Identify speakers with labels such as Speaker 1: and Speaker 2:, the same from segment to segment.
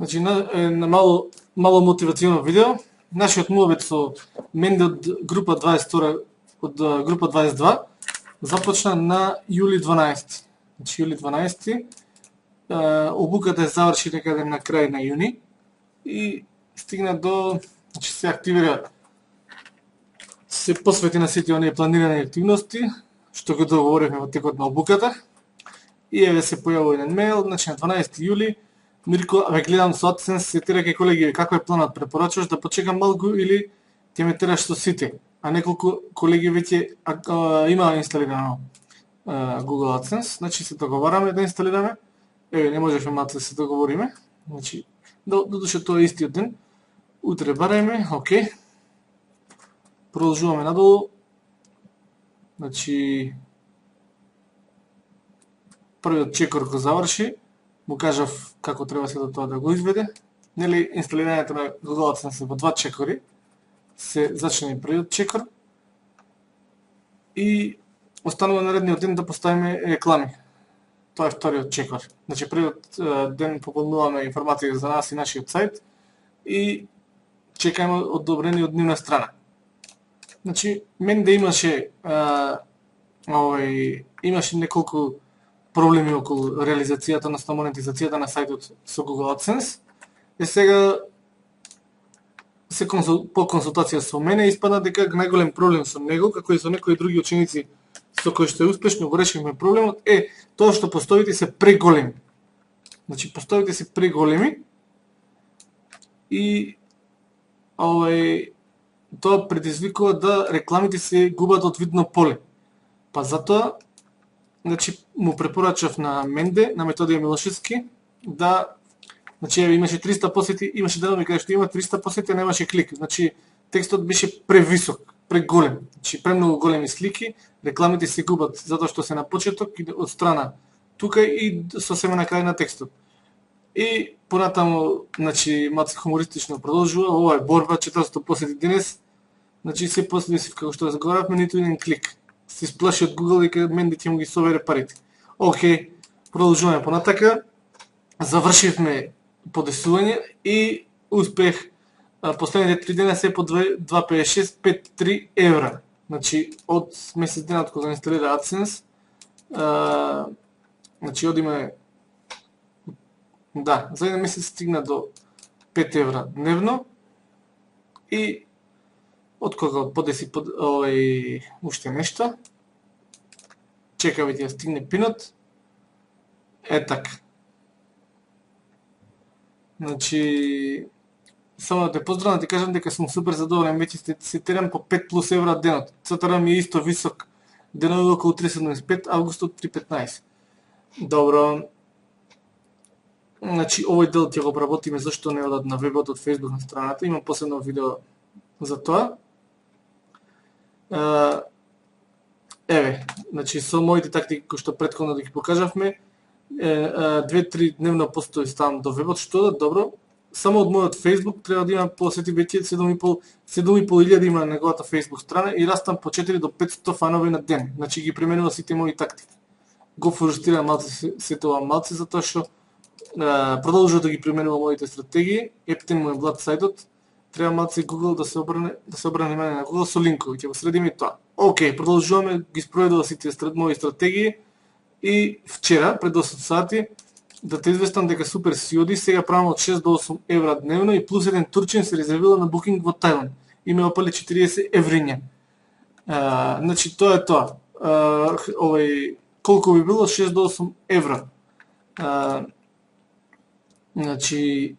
Speaker 1: Значи, на мало мотивационо видео. Нашиот муабет со Менде од група 22, од група 22 започна на јули 12. Значи, јули 12. Обуката заврши некаде на крај на јуни и стигна до, значи се активира, се посвети на сите оние планирани активности што го договоривме во текот на обуката. И еве се појавува еден мејл, значи на 12 јули Мирко, гледам со AdSense, се тера колеги, како е планот, препорачуваш да почекам малку или ќе ме тераш со сите? А неколку колеги веќе има инсталирано Google AdSense, значи се договараме да инсталираме. Еве, не можеше малку да се договориме. Значи, додуше тоа е истиот ден. Утре барајме, окей. Продолжуваме надолу. Значи, првиот чекор го заврши. Му кажав како треба се тоа да го изведе. Нели, инсталирањето на Google AdSense во 2 чекори. Се зачне првиот чекор. И останува наредниот ден да поставиме реклами. Тоа е вториот чекор. Значи, првиот ден пополнуваме информација за нас и нашиот сајт и чекаме одобрение од нивна страна. Значи, Менде имаше имаше неколку проблеми околу реализацијата, односно монетизацијата на сајтот со Google AdSense. И сега по консултација со мене испадна дека најголем проблем со него, како и со некои други ученици со кои што успешно го решивме проблемот, е тоа што постоите се преголеми. Значи, постоите се преголеми и тоа предизвикува да рекламите се губат од видно поле. Па затоа, значи, му препорачав на Менде, на Методија Милошевски, да, значи, имаше 300 посети, имаше денови каде што има 300 посети, немаше клик. Значи, текстот беше превисок, преголем. Значи, премногу големи слики, рекламите се губат затоа што се на почеток и од страна тука и сосема на крај на текстот. И понатаму, значи, малку хумористично продолжува, ова е борба, 400 посети денес, значи, се посети како што разговаравме, ниту еден клик. Се сплаши од Google дека Менде ќе му ги собере парите. Океј, продолжуваме понатака. Завршивме подесување и успех. Последните 3 дена се по 2,56, 5,3 евра. Значи, од месец денот кога инсталира AdSense, значи, одиме, да, за еден месец стигна до 5 евра дневно и од кога подеси уште нешто, чекаве ќе стигне пинот, е така. Значи, само да те поздравам, да ти кажам дека сум супер задоволен, веќе се терам по 5 плюс евра денот. Цатара ми е исто висок, денови околу 3,75, августот 3,15. Добро. Значи, овој дел ќе го обработиме зашто не одат на вебот од Facebook на страната, имам посебно видео за тоа. Еве, значи, со моите тактики кои што претходно да ги покажавме, 2-3 дневно постои ставам до вебот, што да, добро. Само од мојот Facebook треба да имам посети веќе 7.500 има на неговата Facebook страна и растам по 4 до 500 фанови на ден. Значи ги применува сите мои тактики. Го форустирам малце сетова малце затоа што продолжува да ги применува моите стратегии. Ептен мој блат сајтот, треба малце Google да се обране мене на Google со линкови, ќе го средиме и тоа. Океј, продолжуваме, ги спроведува сите мои стратегии и вчера пред 8 сати да те известам дека супер си оди, сега правам од 6 до 8 евра дневно и плюс еден турчин се резервира на букинг во Тајланд. И ме опали 40 евриња. Значи, тоа е тоа. Колку би било? 6 до 8 евра. Значи,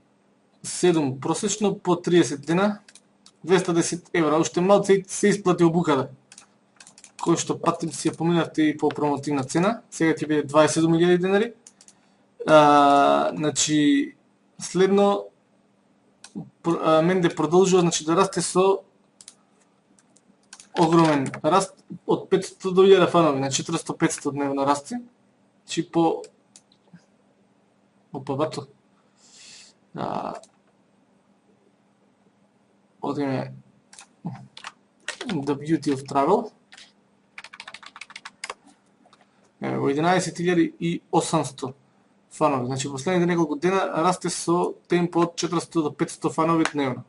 Speaker 1: 7 просечно по 30 дена, 210 евра. Уште малце се исплати обуката. Кој што патим си ја поминавте и по промотивна цена. Сега ќе биде 27.000 денари. Значи, следно, Менде продолжува, значи, да расте со огромен раст од 500 до 1000 фанови, на 400-500 дневно расти. Значи, по... Опа, бато. Одиме The Beauty of Travel. Во 11.800 фанови. Значи последните неколку дена расте со темпо од 400 до 500 фанови дневно.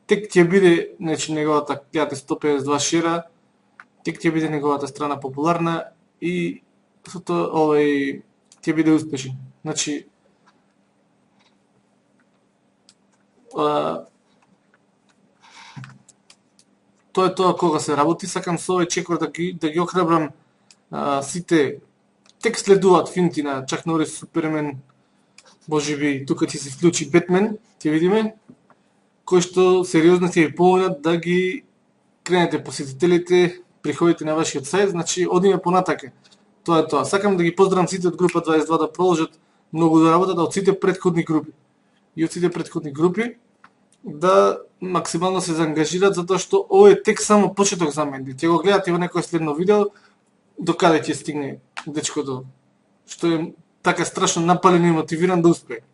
Speaker 1: Тек ќе биде, значи неговата 1152 шера, тек ќе биде неговата страна популарна и со тоа ќе биде успешен. Значи тоа е тоа кога се работи. Сакам со овој чекор да ги охрабрам сите. Тек следуваат финтина, чак Норис Супермен, можеби тука ќе се вклучи Бетмен, ќе видиме, кои што сериозно ќе ви помогнат да ги кренете посетителите, приходите на вашиот сајт, значи одиме понатака. Тоа е тоа. Сакам да ги поздравам сите од група 22 да продолжат многу да работат, од сите претходни групи. И од сите претходни групи да максимално се заангажират, затоа што ово е тек само почеток за мене. Ќе го гледате во некој следно видео, до каде ќе стигне дечкото, што е така страшно напален и мотивиран да успее.